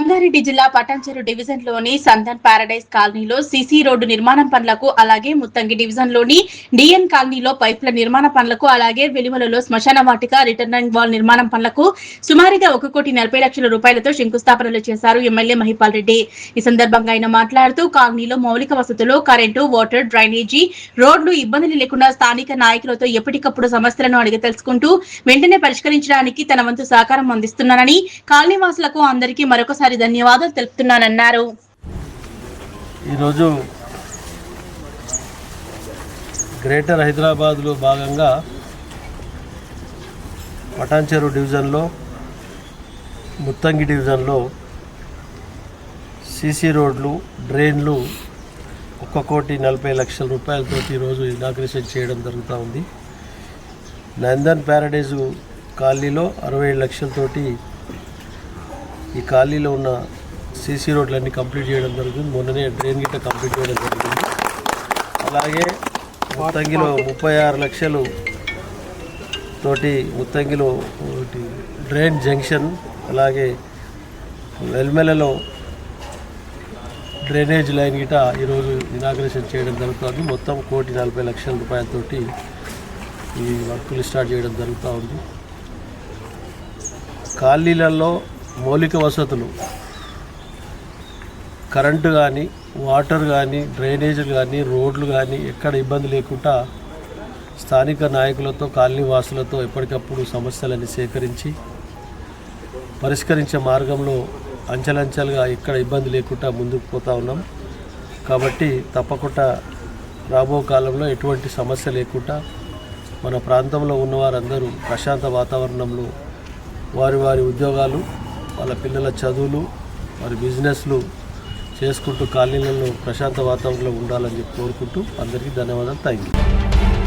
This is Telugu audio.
రంగారెడ్డి జిల్లా పటాన్చెరు డివిజన్ లోని సందన్ పారడైజ్ కాలనీలో సీసీ రోడ్డు నిర్మాణం పనులకు, అలాగే ముత్తంగి డివిజన్ లోని డిఎన్ కాలనీలో పైపుల నిర్మాణ పనులకు, అలాగే వెలువలలో శ్మశాన వాటిక రిటర్నింగ్ వాల్ నిర్మాణం పనులకు సుమారుగా 1,40,00,000 రూపాయలతో శంకుస్థాపనలు చేశారు ఎమ్మెల్యే మహిపాల్ రెడ్డి. ఈ సందర్భంగా ఆయన మాట్లాడుతూ కాలనీలో మౌలిక వసతులు, కరెంటు, వాటర్, డ్రైనేజీ, రోడ్లు ఇబ్బందులు లేకుండా స్థానిక నాయకులతో ఎప్పటికప్పుడు సమస్యలను అడిగి తెలుసుకుంటూ వెంటనే పరిష్కరించడానికి తన వంతు సహకారం అందిస్తున్నానని, కాలనీ వాసులకు అందరికీ మరొకసారి ధన్యవాదాలు తెలుపుతున్నానన్నారు. ఈరోజు గ్రేటర్ హైదరాబాద్లో భాగంగా పటాన్చెరు డివిజన్లో, ముత్తంగి డివిజన్లో సీసీ రోడ్లు, డ్రైన్లు 1,40,00,000 రూపాయలతో ఈరోజు ఇనాగ్రేషన్ చేయడం జరుగుతూ ఉంది. నందన్ ప్యారడైజ్ కాలనీలో 67 లక్షలతోటి ఈ కాలనీలో ఉన్న సీసీ రోడ్లన్నీ కంప్లీట్ చేయడం జరుగుతుంది. మొన్ననే డ్రైన్ గిట్ట కంప్లీట్ చేయడం జరుగుతుంది. అలాగే ముత్తంగిలో 36 లక్షలు తోటి ముత్తంగిలో డ్రైన్ జంక్షన్, అలాగే వెల్మెలలో డ్రైనేజ్ లైన్ గిట ఈరోజు ఇనాగ్రేషన్ చేయడం జరుగుతుంది. మొత్తం 1,40,00,000 రూపాయలతోటి ఈ వర్కులు స్టార్ట్ చేయడం జరుగుతూ ఉంది. కాలనీలలో మౌలిక వసతులు, కరెంటు కానీ, వాటర్ కానీ, డ్రైనేజీలు కానీ, రోడ్లు కానీ ఎక్కడ ఇబ్బంది లేకుండా స్థానిక నాయకులతో, కాలనీ వాసులతో ఎప్పటికప్పుడు సమస్యలన్నీ సేకరించి పరిష్కరించే మార్గంలో అంచెలంచెలుగా ఎక్కడ ఇబ్బంది లేకుండా ముందుకు పోతూ ఉన్నాం. కాబట్టి తప్పకుండా రాబో కాలంలో ఎటువంటి సమస్య లేకుండా మన ప్రాంతంలో ఉన్నవారందరూ ప్రశాంత వాతావరణంలో వారి ఉద్యోగాలు, వాళ్ళ పిల్లల చదువులు, వారి బిజినెస్లు చేసుకుంటూ కాలనీలలో ప్రశాంత వాతావరణంలో ఉండాలని చెప్పి కోరుకుంటూ అందరికీ ధన్యవాదాలు. Thank you.